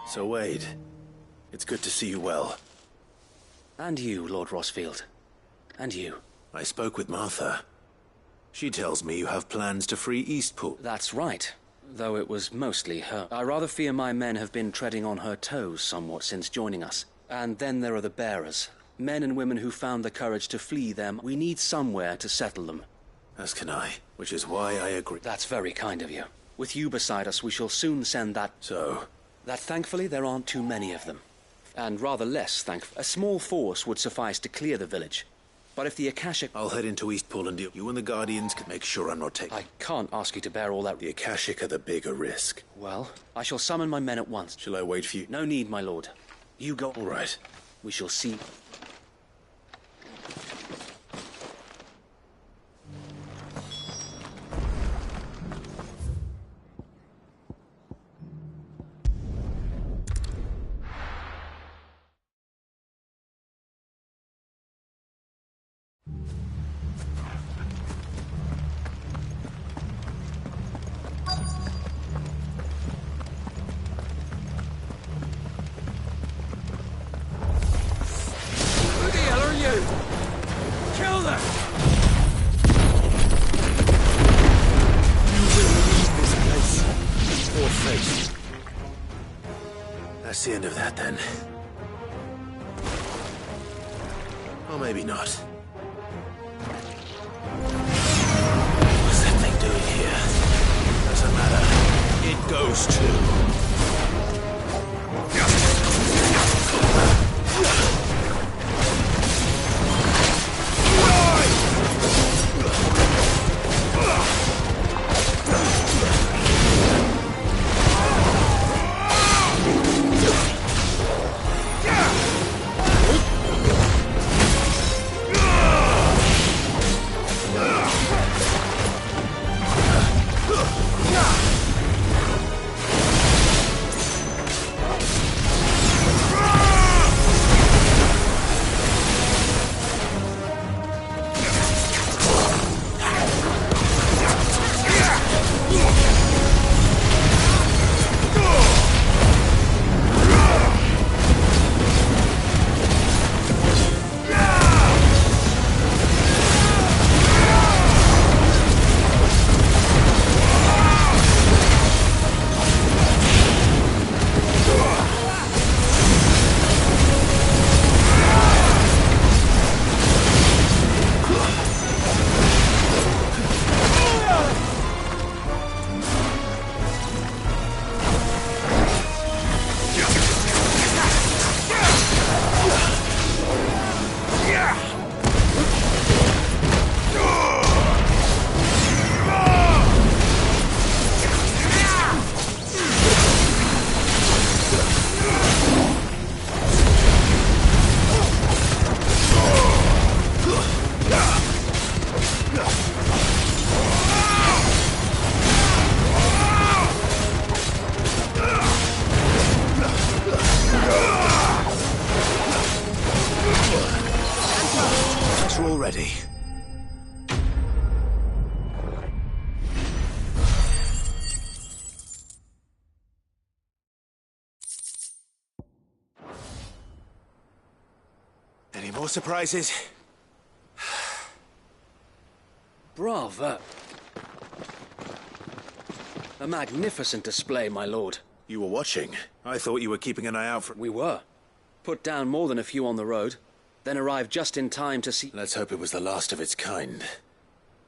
So Wade, it's good to see you well. And you, Lord Rosfield. And you. I spoke with Martha. She tells me you have plans to free Eastpool. That's right. Though it was mostly her. I rather fear my men have been treading on her toes somewhat since joining us. And then there are the bearers. Men and women who found the courage to flee them. We need somewhere to settle them. As can I, which is why I agree. That's very kind of you. With you beside us, we shall soon send that... So? That thankfully there aren't too many of them. And rather less thankful. A small force would suffice to clear the village. But if the Akashic... I'll head into Eastpool and you and the Guardians can make sure I'm not taken. I can't ask you to bear all that... The Akashic are the bigger risk. Well, I shall summon my men at once. Shall I wait for you? No need, my lord. You go... All right. We shall see... That's the end of that, then. Or maybe not. What's that thing doing here? Doesn't matter. It goes too. Already. Any more surprises? Bravo! A magnificent display, my lord. You were watching. I thought you were keeping an eye out for... We were. Put down more than a few on the road. Then arrived just in time to see... Let's hope it was the last of its kind.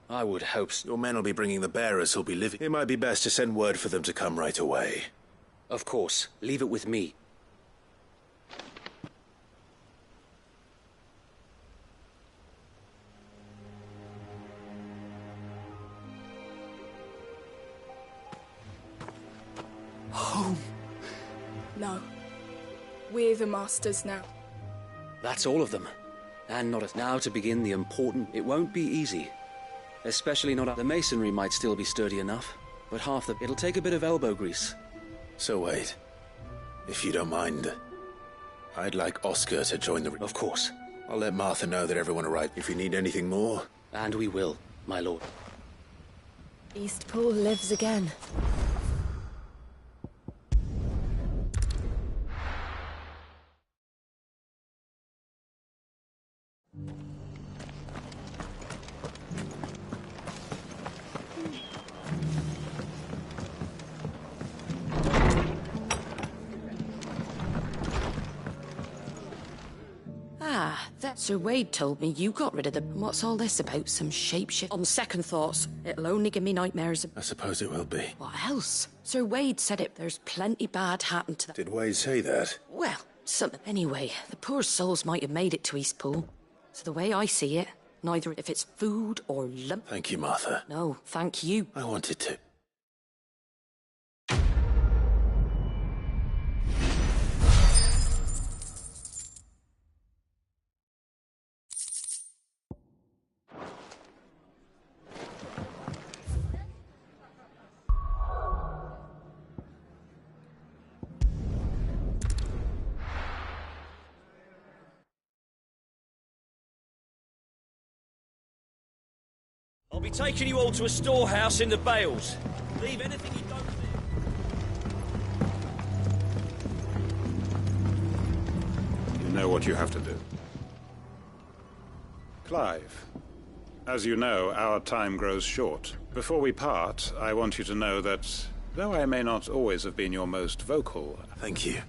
I would hope so. Your men will be bringing the bearers who'll be living. It might be best to send word for them to come right away. Of course. Leave it with me. Home. No. We're the masters now. That's all of them. And not as now to begin the important... It won't be easy. Especially not... The masonry might still be sturdy enough, but half the... It'll take a bit of elbow grease. So wait. If you don't mind, I'd like Oscar to join the... Of course. I'll let Martha know that everyone arrived. If you need anything more... And we will, my lord. Eastpool lives again. Sir Wade told me you got rid of them. What's all this about? Some shapeshift? On second thoughts, it'll only give me nightmares. I suppose it will be. What else? Sir Wade said it. There's plenty bad happened to them. Did Wade say that? Well, something. Anyway, the poor souls might have made it to Eastpool. So the way I see it, neither if it's food or lump... Thank you, Martha. No, thank you. I wanted to. I'll be taking you all to a storehouse in the Bales. Leave anything you don't there. You know what you have to do. Clive, as you know, our time grows short. Before we part, I want you to know that, though I may not always have been your most vocal... Thank you.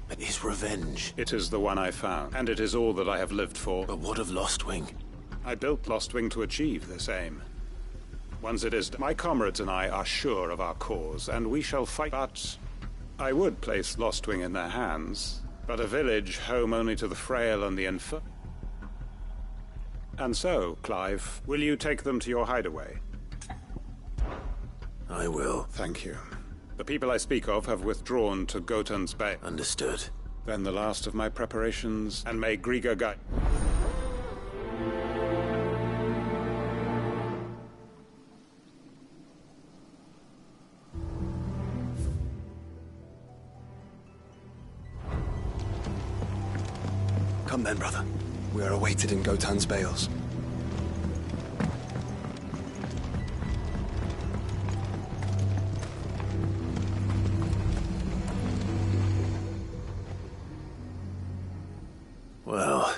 But his revenge... It is the one I found, and it is all that I have lived for. But what of Lostwing? I built Lostwing to achieve this aim. Once it is done, my comrades and I are sure of our cause, and we shall fight. But I would place Lostwing in their hands, but a village home only to the frail and the infirm. And so, Clive, will you take them to your hideaway? I will. Thank you. The people I speak of have withdrawn to Gotan's Bay. Understood. Then the last of my preparations, and may Griga guide... Come then, brother. We are awaited in Gotan's Bales. Well...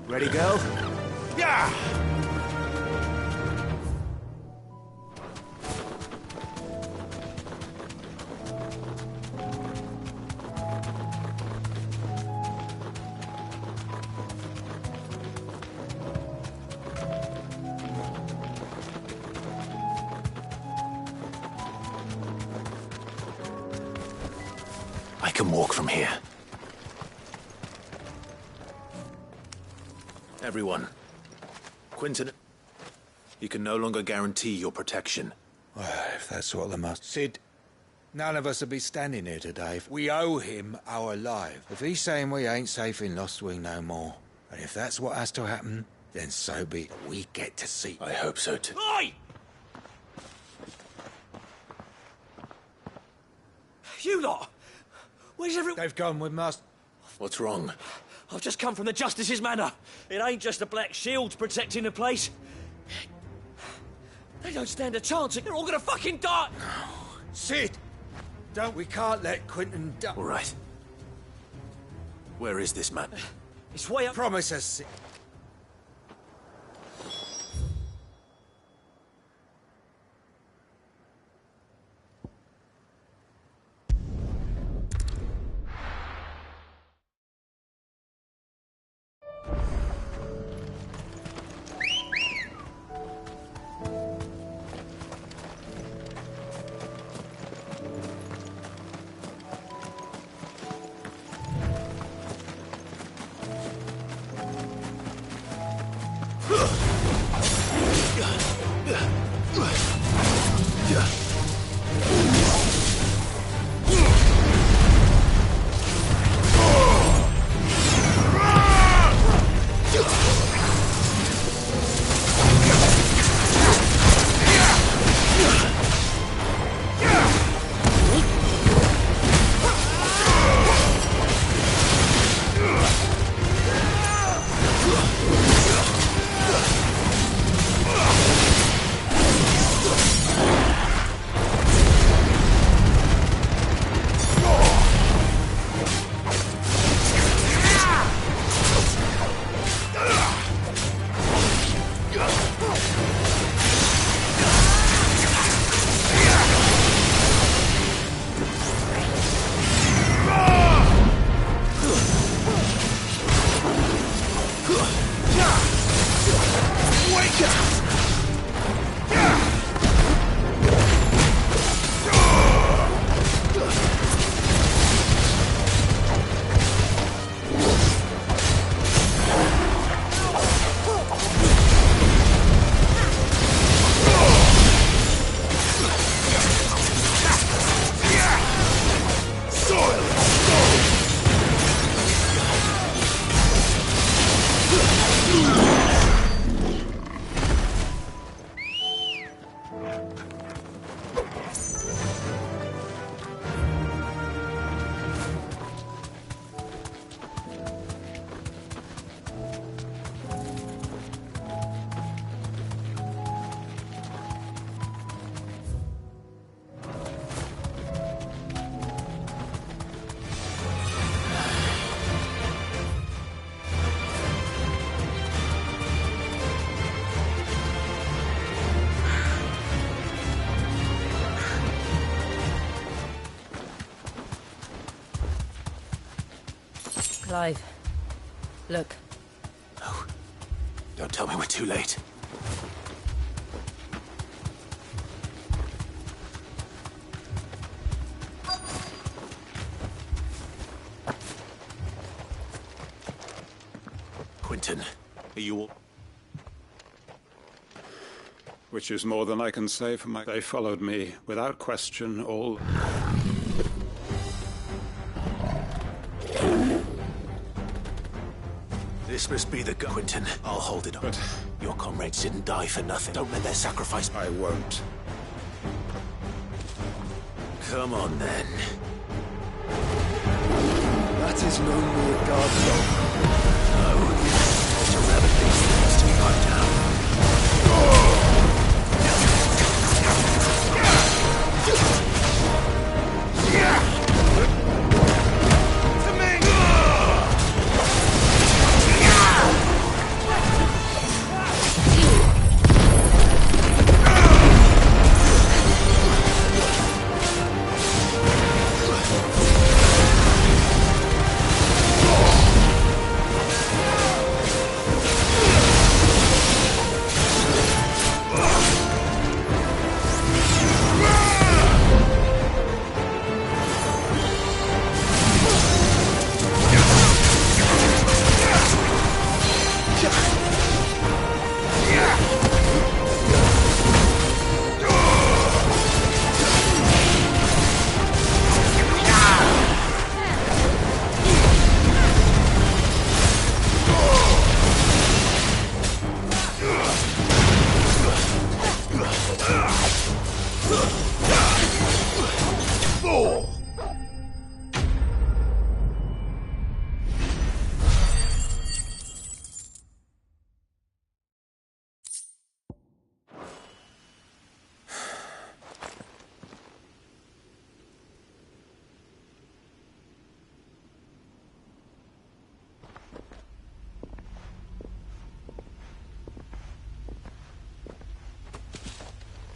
Ready, girl? Yeah! I can walk from here. Everyone. Quinton, he can no longer guarantee your protection. Well, if that's what they must... Sid, none of us would be standing here today. We owe him our life. If he's saying we ain't safe in Lostwing no more, and if that's what has to happen, then so be it. We get to see... I hope so too. Oi! You lot! Where's everyone? They've gone with Master... What's wrong? I've just come from the Justice's Manor. It ain't just the Black Shields protecting the place. They don't stand a chance. They're all gonna fucking die! Sid! We can't let Quinton die. All right. Where is this man? It's way up... Promise us, Sid. Wake up! Clive, look. No. Don't tell me we're too late. Quentin, are you all... Which is more than I can say for my... They followed me, without question, all... This must be the Quentin. I'll hold it up. But your comrades didn't die for nothing. Don't let their sacrifice... I won't. Come on, then. That is no mere guard dog. No. There's a rabbit these things to fight down.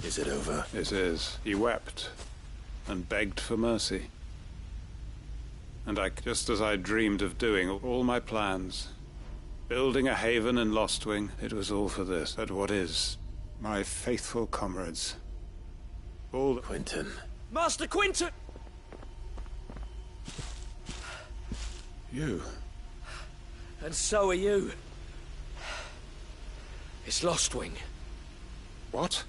Is it over? It is. He wept and begged for mercy. And just as I dreamed of doing, all my plans, building a haven in Lostwing, it was all for this. But what is? My faithful comrades. All the... Quentin. Master Quentin! You. And so are you. It's Lostwing. What?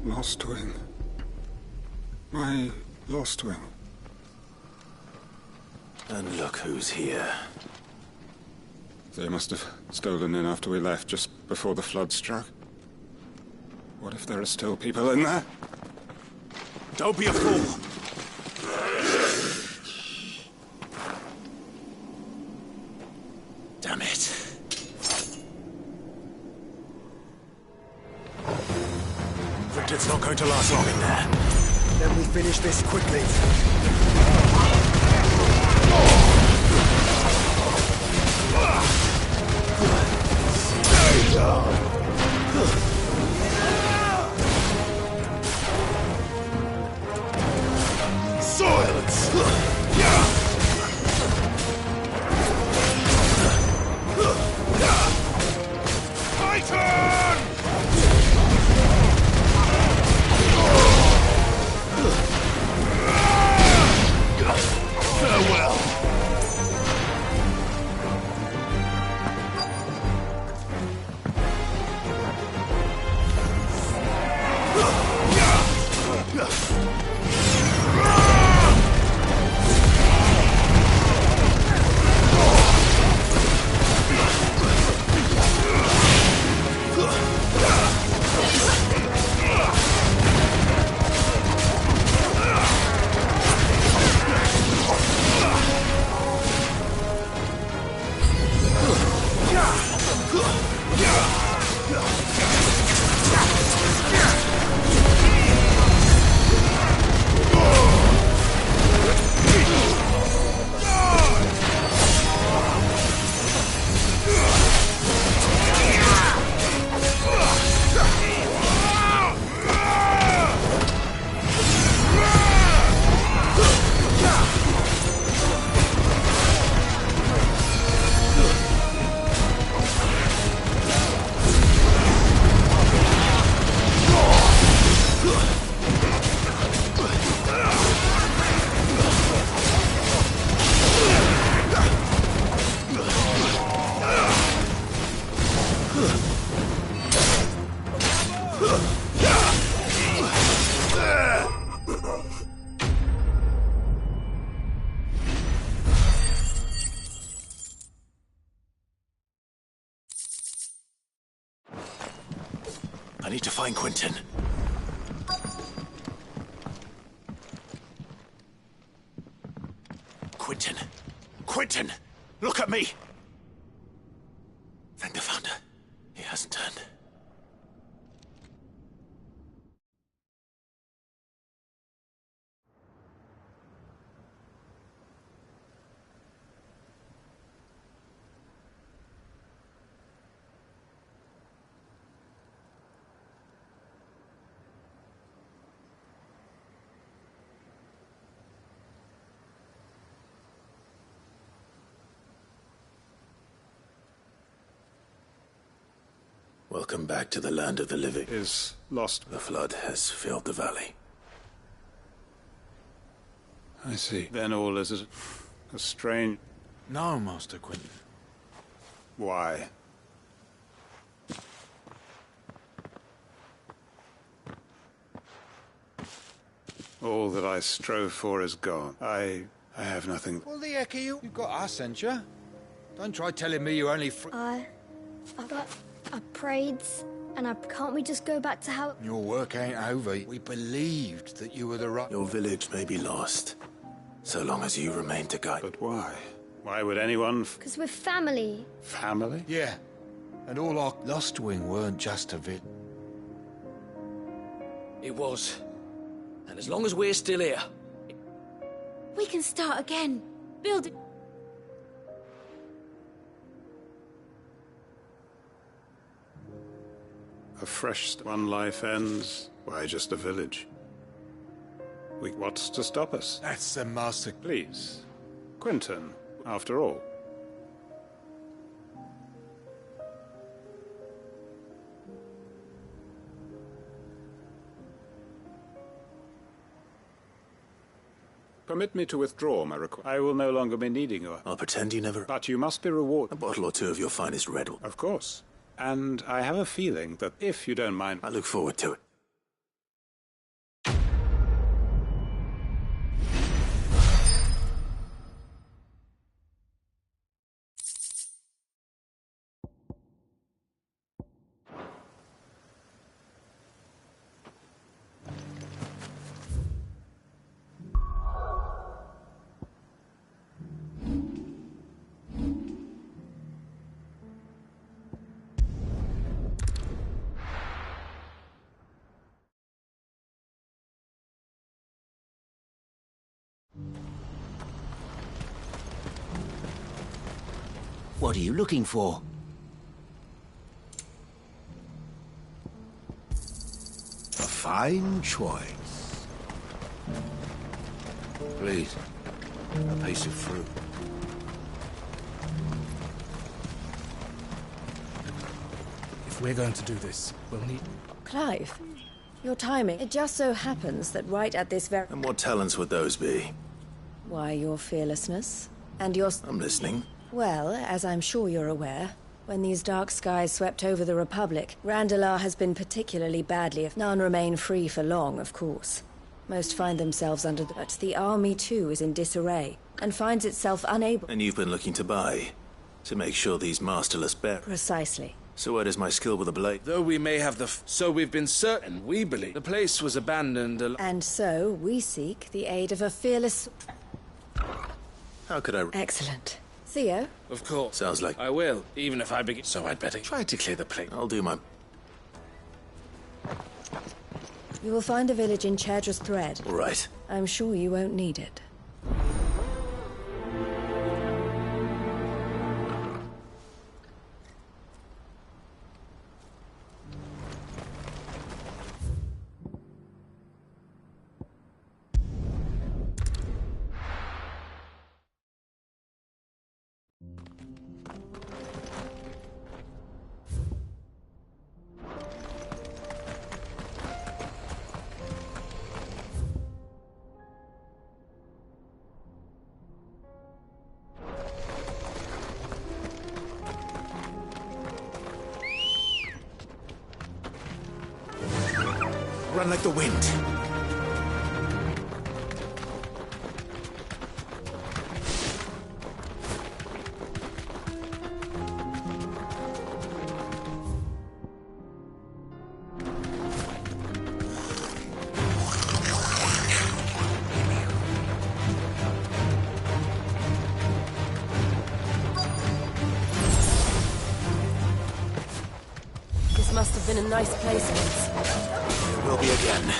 Lostwing. My Lostwing. And look who's here. They must have stolen in after we left, just before the flood struck. What if there are still people in there? Don't be a fool! Damn it. Quentin's not going going to last long in there. Then we finish this quickly. Stay down! Silence! My turn! Farewell! I need to find Quentin. Quentin! Quentin! Look at me! Thank the Founder. He hasn't turned. Welcome back to the land of the living. Is lost. The flood has filled the valley. I see. Then all is a strange... No, Master Quentin. Why? All that I strove for is gone. I have nothing... Well, the heck are you? You got us, ain't you? Don't try telling me you only I prayed, and can't we just go back to how... Your work ain't over. We believed that you were the right... Your village may be lost, so long as you remain to guide. But why? Why would anyone... Because we're family. Family? Yeah. And all our Lostwing weren't just a bit. It was. And as long as we're still here... We can start again. Build it. A fresh one life ends. Why, just a village. What's to stop us? That's the Master... Please. Quentin, after all. Permit me to withdraw my request. I will no longer be needing you. I'll pretend you never... But you must be rewarded. A bottle or two of your finest red. Of course. And I have a feeling that if you don't mind... I look forward to it. What are you looking for? A fine choice. Please, a piece of fruit. If we're going to do this, we'll need... Clive, your timing. It just so happens that right at this very... And what talents would those be? Why, your fearlessness. And your... I'm listening. Well, as I'm sure you're aware, when these dark skies swept over the Republic, Randalar has been particularly badly... None remain free for long, of course. Most find themselves under the... But the army, too, is in disarray, and finds itself unable... And you've been looking to buy, to make sure these masterless bear... Precisely. So where does my skill with a blade? Though we may have the... So we've been certain, we believe, the place was abandoned... And so, we seek the aid of a fearless... How could I... Excellent. Theo? Of course. Sounds like... I will, even if I begin... So I'd better try to clear the plate. I'll do my... You will find a village in Chedras Thread. All right. I'm sure you won't need it. Run like the wind. This must have been a nice place once. It will be again.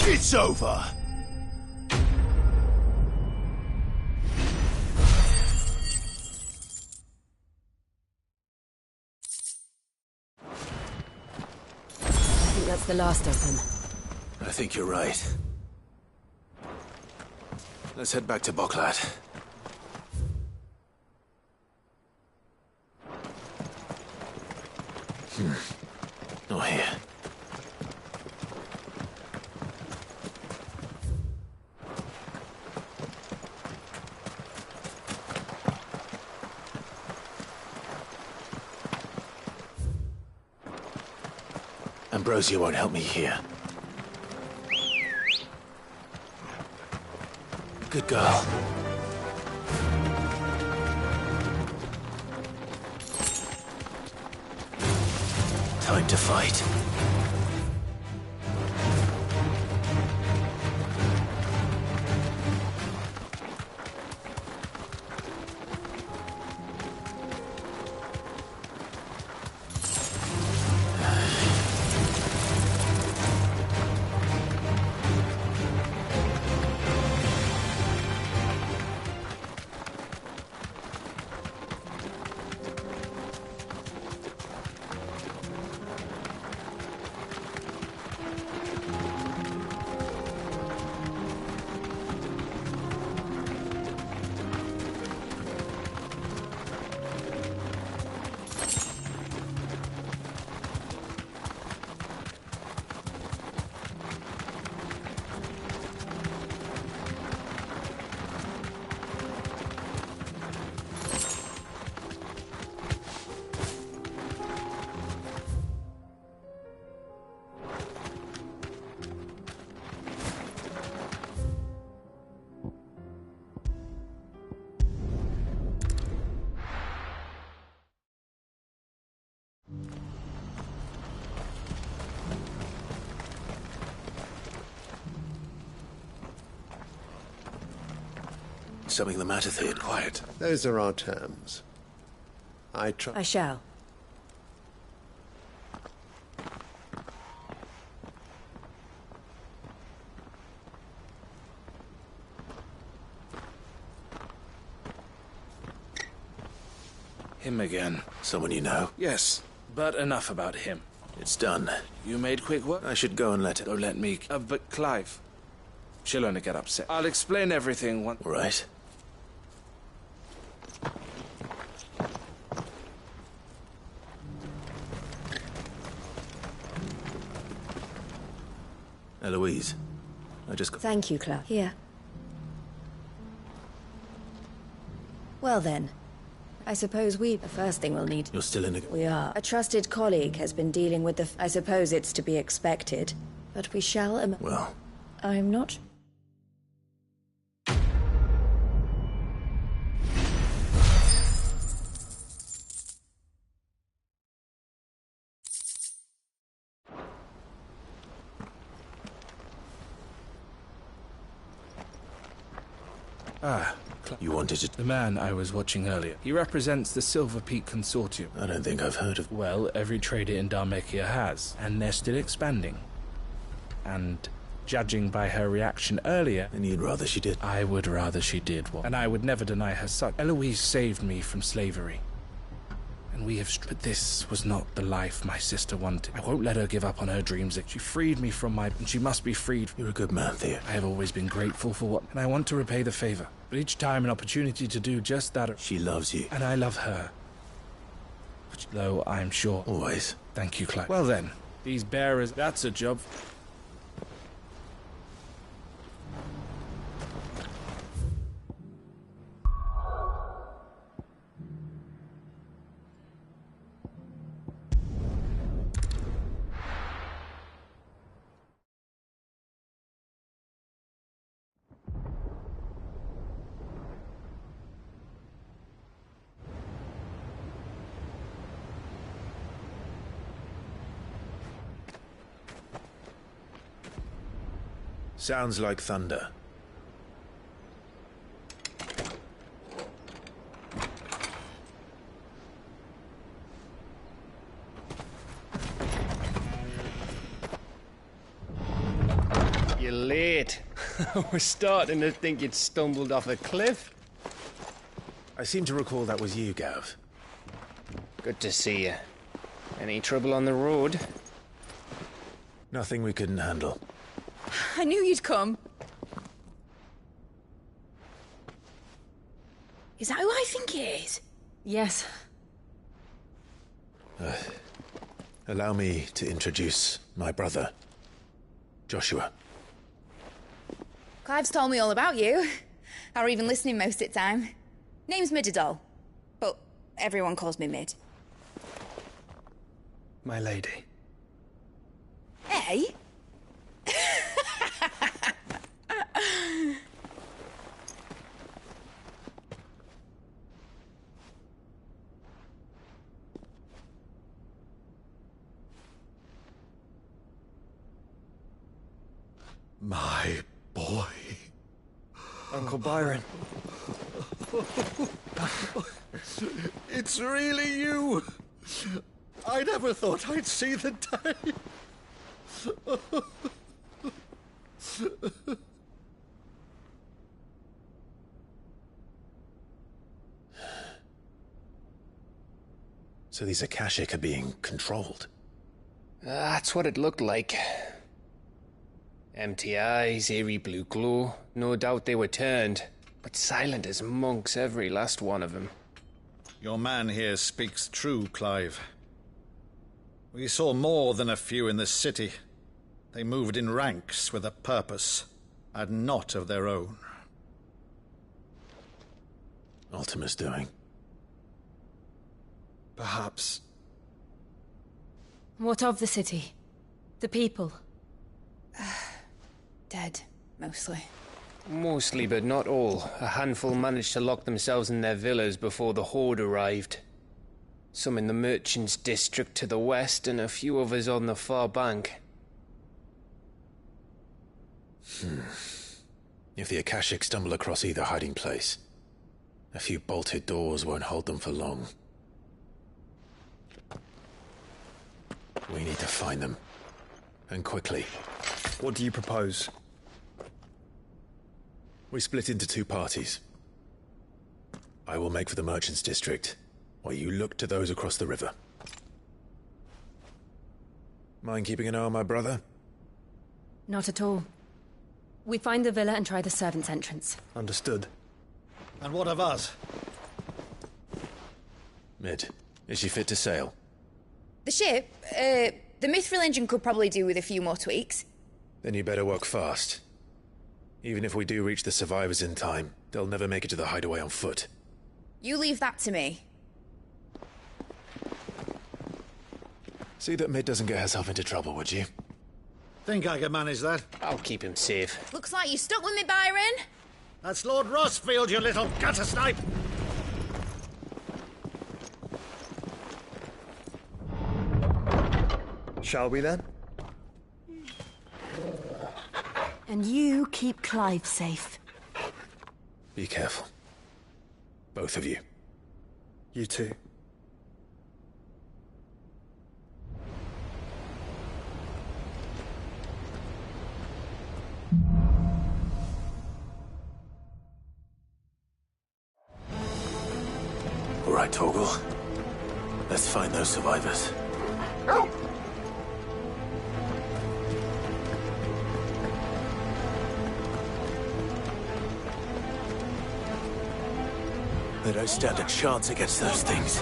It's over! I think that's the last of them. I think you're right. Let's head back to Boklat. Not here. Ambrosia won't help me here. Good girl. Time to fight. Something the matter, Theod? Quiet. Those are our terms. I shall. Him again. Someone you know? Yes, but enough about him. It's done. You made quick work? I should go and let her. Don't let me. But Clive. She'll only get upset. I'll explain everything once. All right. Eloise, I just got... Thank you, Clive. Here. Well then, I suppose the first thing we'll need... You're still in a... We are. A trusted colleague has been dealing with the... I suppose it's to be expected, but we shall... Well... I'm not... You wanted it? The man I was watching earlier. He represents the Silver Peak Consortium. I don't think I've heard of... Well, every trader in Dharmekia has, and they're still expanding. And judging by her reaction earlier... And you'd rather she did? I would rather she did. And I would never deny her such. Eloise saved me from slavery. And we have... But this was not the life my sister wanted. I won't let her give up on her dreams. She freed me from my... And she must be freed. You're a good man, Theo. I have always been grateful for what... And I want to repay the favor. But each time an opportunity to do just that... She loves you. And I love her. Though I'm sure... Always. Thank you, Clive. Well then, these bearers... That's a job. Sounds like thunder. You're late. We're starting to think you'd stumbled off a cliff. I seem to recall that was you, Gav. Good to see you. Any trouble on the road? Nothing we couldn't handle. I knew you'd come. Is that who I think it is? Yes. Allow me to introduce my brother, Joshua. Clive's told me all about you. Or even listening most of the time. Name's Midadol, but everyone calls me Mid. My lady. Hey? My boy. Uncle Byron. It's really you. I never thought I'd see the day. So these Akashic are being controlled? That's what it looked like. Empty eyes, eerie blue glow. No doubt they were turned, but silent as monks, every last one of them. Your man here speaks true, Clive. We saw more than a few in the city. They moved in ranks with a purpose, and not of their own. Ultima's doing. Perhaps. What of the city? The people? Dead, mostly. Mostly, but not all. A handful managed to lock themselves in their villas before the Horde arrived. Some in the Merchants' District to the west, and a few others on the far bank. If the Akashic stumble across either hiding place, a few bolted doors won't hold them for long. We need to find them. And quickly. What do you propose? We split into two parties. I will make for the Merchants' District, while you look to those across the river. Mind keeping an eye on my brother? Not at all. We find the villa and try the servants' entrance. Understood. And what of us? Mid, is she fit to sail? The ship, the Mithril engine could probably do with a few more tweaks. Then you better work fast. Even if we do reach the survivors in time, they'll never make it to the hideaway on foot. You leave that to me. See that Mid doesn't get herself into trouble, would you? Think I can manage that? I'll keep him safe. Looks like you stuck with me, Byron. That's Lord Rossfield, you little gutter snipe! Shall we then? And you keep Clive safe. Be careful. Both of you. You too. All right, Torgal. Let's find those survivors. They don't stand a chance against those things.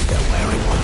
They're wearing one.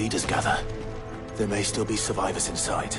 leaders gather, there may still be survivors inside.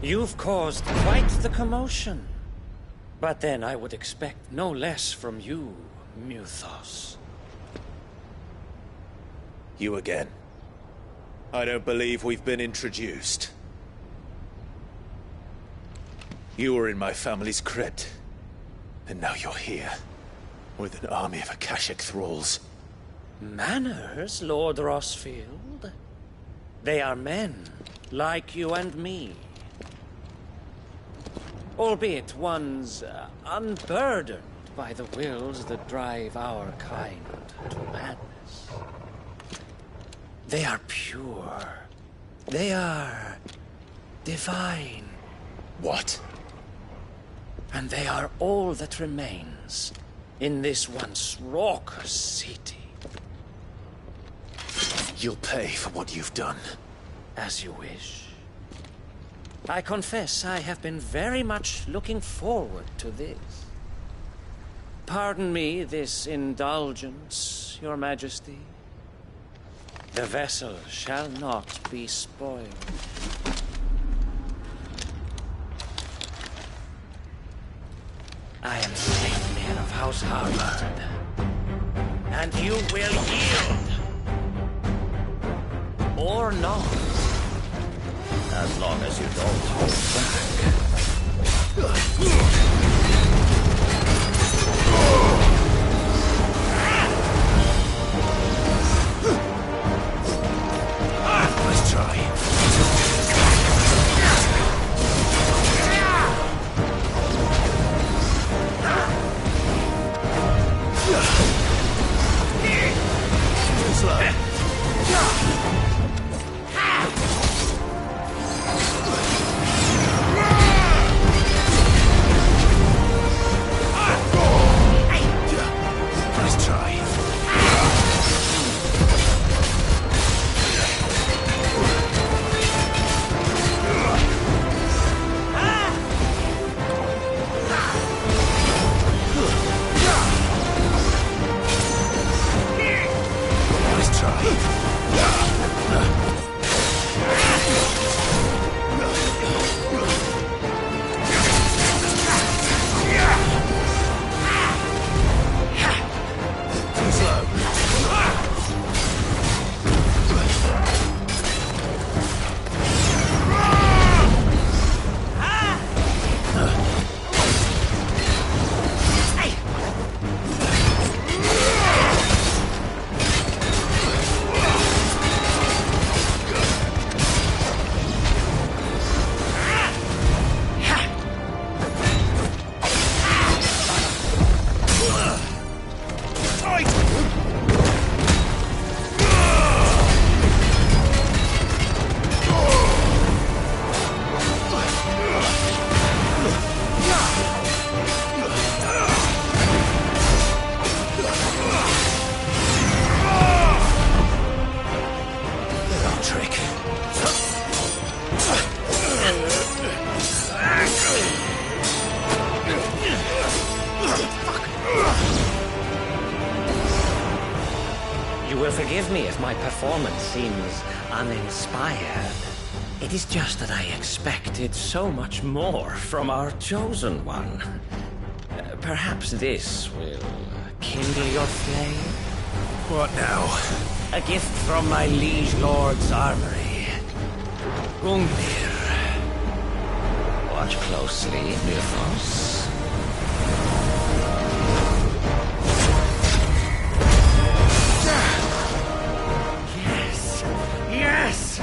You've caused quite the commotion. But then I would expect no less from you, Muthos. You again. I don't believe we've been introduced. You were in my family's crypt, and now you're here, with an army of Akashic thralls. Manners, Lord Rossfield? They are men, like you and me. Albeit ones unburdened by the wills that drive our kind to madness. They are pure. They are divine. What? And they are all that remains in this once raucous city. You'll pay for what you've done. As you wish. I confess I have been very much looking forward to this. Pardon me this indulgence, Your Majesty. The vessel shall not be spoiled. I am Sleipnir of House Harvard, and you will yield. Or not. As long as you don't hold back. Let's try. Too slow. Forgive me if my performance seems uninspired. It is just that I expected so much more from our chosen one. Perhaps this will kindle your flame? What now? A gift from my liege lord's armory. Gungnir. Watch closely, Nilfos. Yes! Yes!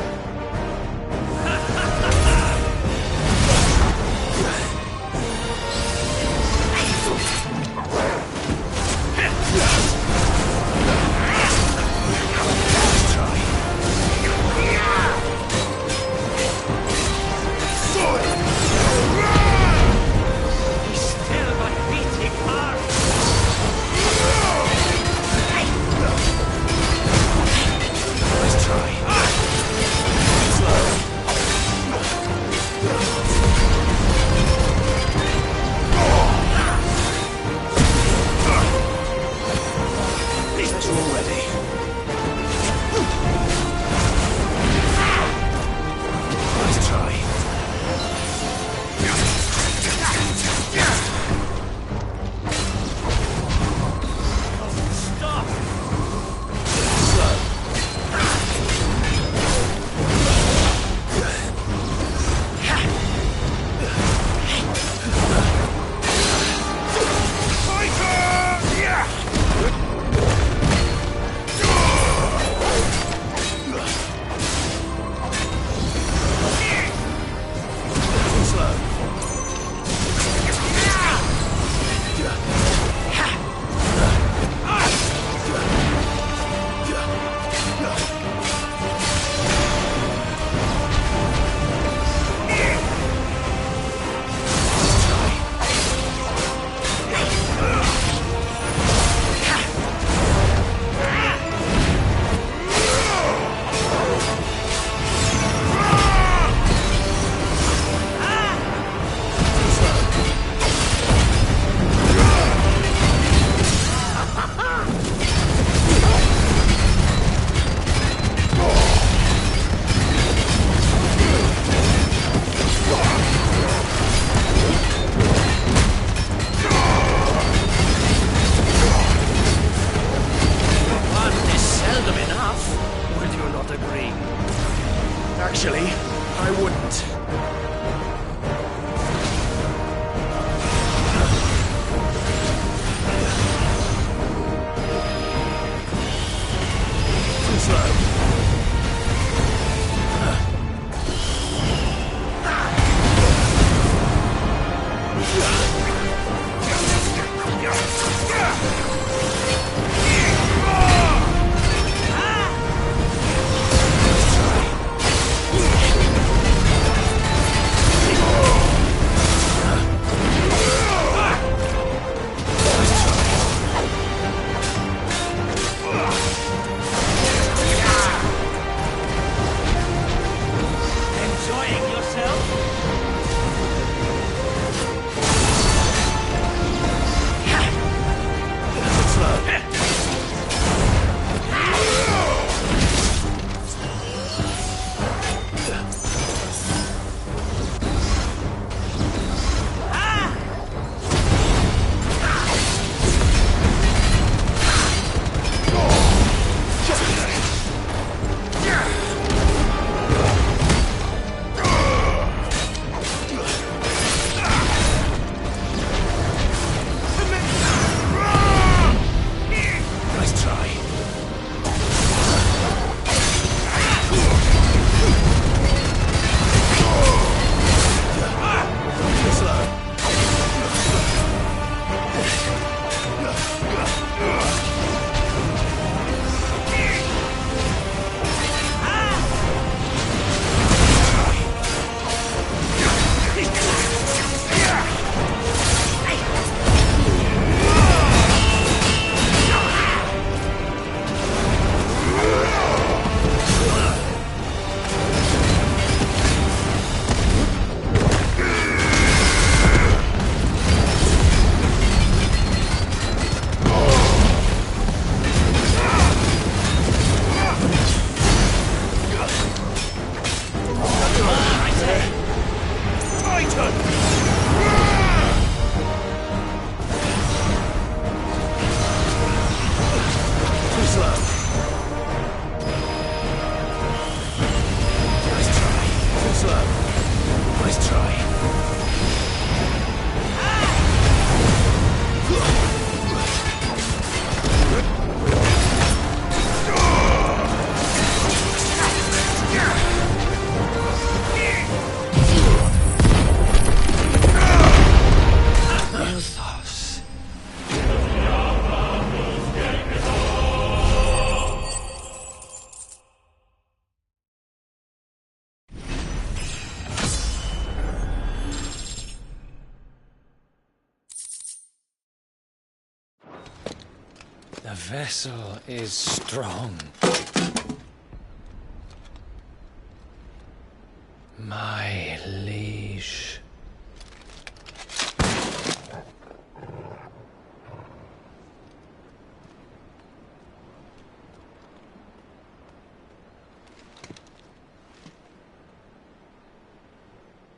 The vessel is strong. My liege.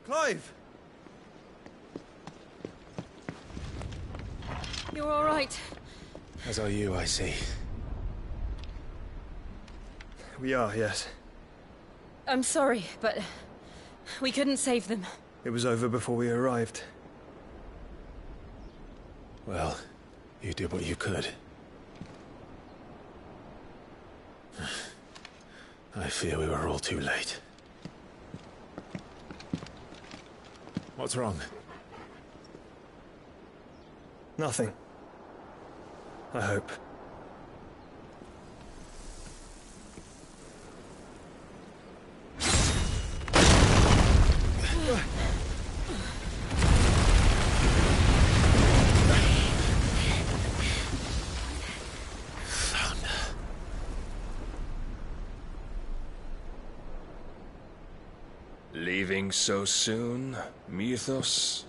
Clive! You're all right. As are you, I see. We are, yes. I'm sorry, but we couldn't save them. It was over before we arrived. Well, you did what you could. I fear we were all too late. What's wrong? Nothing. I hope. Leaving so soon, Mythos?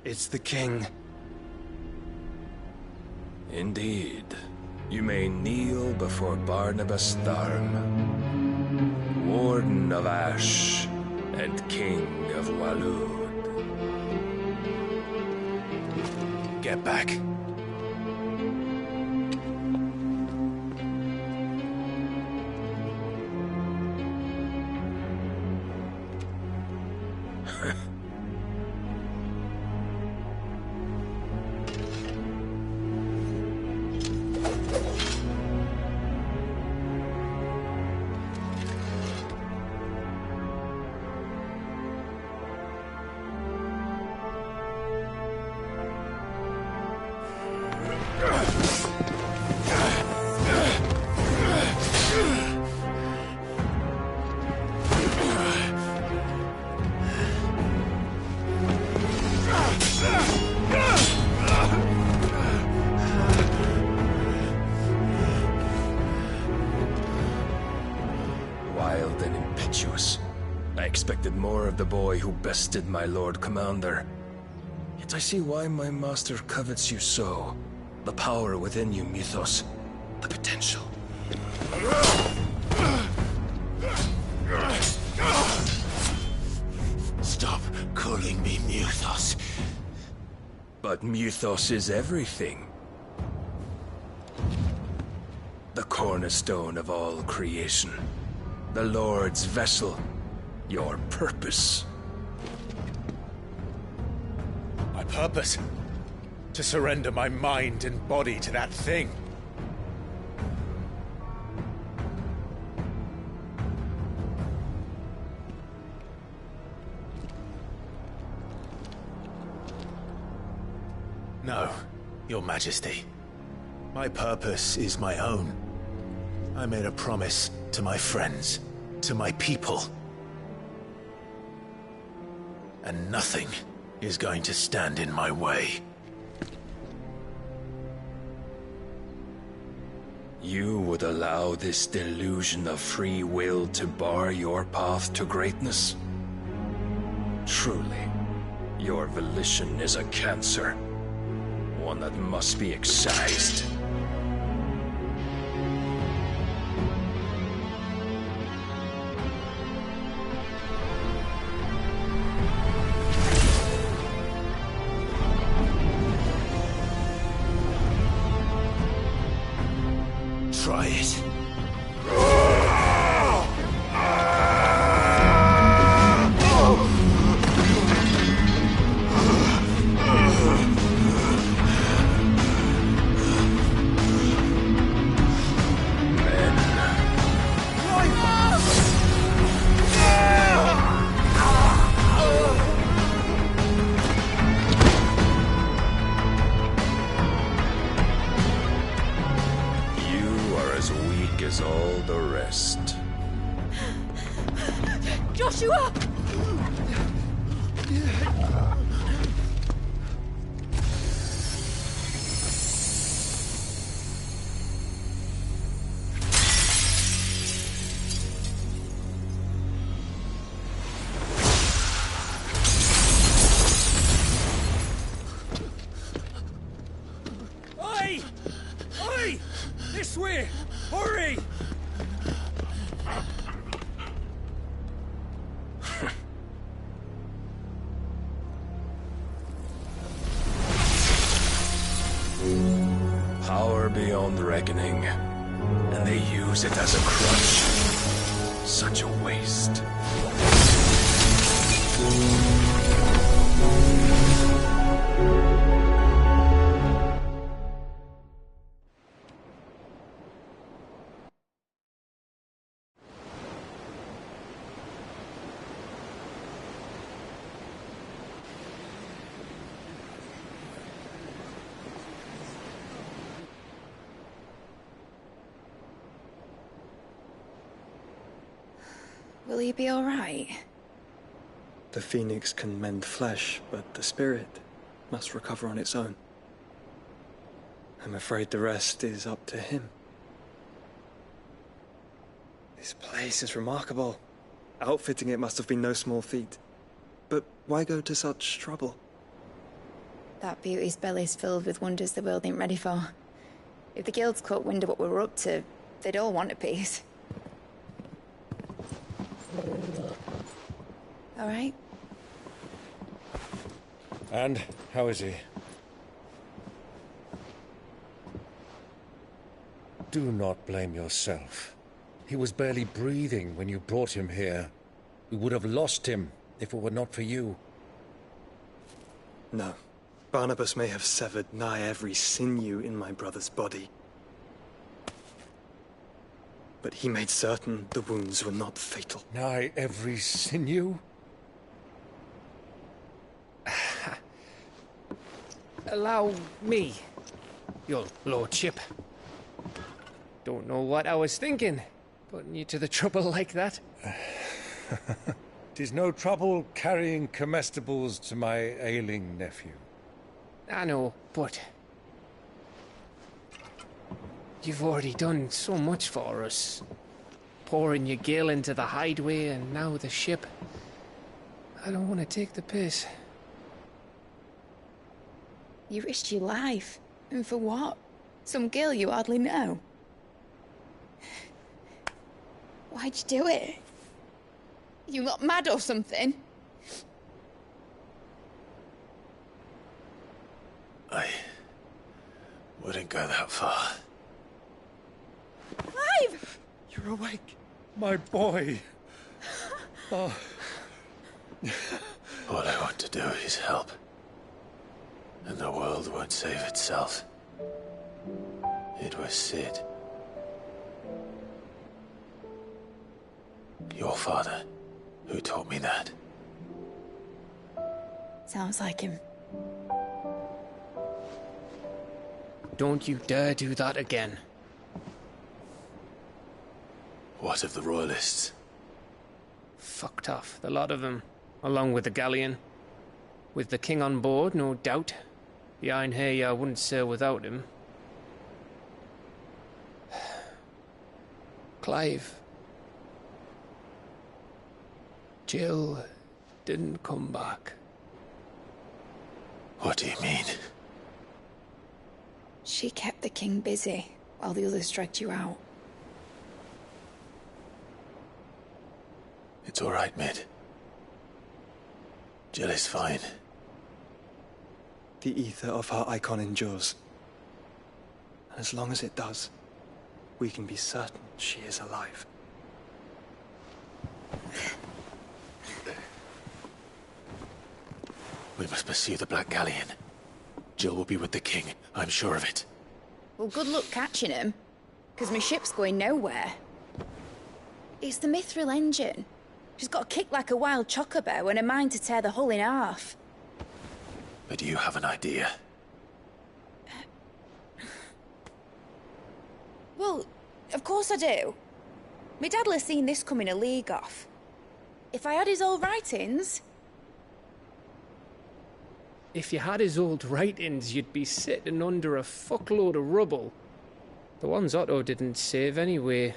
It's the king. Indeed. You may kneel before Barnabas Tharm, Warden of Ash and King of Waloed. Get back. Wild and impetuous. I expected more of the boy who bested my Lord Commander. Yet I see why my master covets you so. The power within you, Mythos. The potential. Stop calling me Mythos. But Mythos is everything. The cornerstone of all creation. The Lord's vessel. Your purpose. My purpose? To surrender my mind and body to that thing. No, Your Majesty. My purpose is my own. I made a promise to my friends, to my people. And nothing is going to stand in my way. You would allow this delusion of free will to bar your path to greatness? Truly, your volition is a cancer. One that must be excised. Try it. As all the rest. Joshua! beyond reckoning, and they use it as a crutch. Such a waste. Will he be all right? The phoenix can mend flesh, but the spirit must recover on its own. I'm afraid the rest is up to him. This place is remarkable. Outfitting it must have been no small feat. But why go to such trouble? That beauty's belly's filled with wonders the world ain't ready for. If the guilds caught wind of what we were up to, they'd all want a piece. All right. And how is he? Do not blame yourself. He was barely breathing when you brought him here. We would have lost him if it were not for you. No. Barnabas may have severed nigh every sinew in my brother's body. But he made certain the wounds were not fatal. Nigh every sinew? Allow me, your lordship. Don't know what I was thinking, putting you to the trouble like that. 'Tis no trouble carrying comestibles to my ailing nephew. I know, but you've already done so much for us. Pouring your gil into the hideaway and now the ship. I don't want to take the piss. You risked your life. And for what? Some girl you hardly know. Why'd you do it? You not mad or something? I wouldn't go that far. Clive! You're awake. My boy. Oh. All I want to do is help. And the world won't save itself. It was Cid. Your father, who taught me that. Sounds like him. Don't you dare do that again. What of the Royalists? Fucked off, the lot of them, along with the galleon. With the king on board, no doubt. The Einherjar wouldn't sail without him. Clive. Jill didn't come back. What do you mean? She kept the king busy while the others dragged you out. It's all right, Mid. Jill is fine. The ether of her icon endures. And as long as it does, we can be certain she is alive. We must pursue the Black Galleon. Jill will be with the king, I'm sure of it. Well, good luck catching him, because my ship's going nowhere. It's the Mithril engine. She's got a kick like a wild chocobo and a mind to tear the hull in half. But you have an idea. Well, of course I do. My dad'll have seen this coming a league off. If I had his old writings... If you had his old writings, you'd be sitting under a fuckload of rubble. The ones Otto didn't save anyway.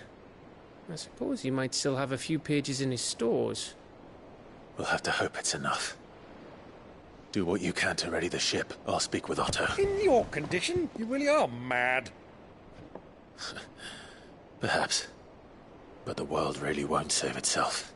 I suppose he might still have a few pages in his stores. We'll have to hope it's enough. Do what you can to ready the ship. I'll speak with Otto. In your condition, you really are mad. Perhaps. But the world really won't save itself.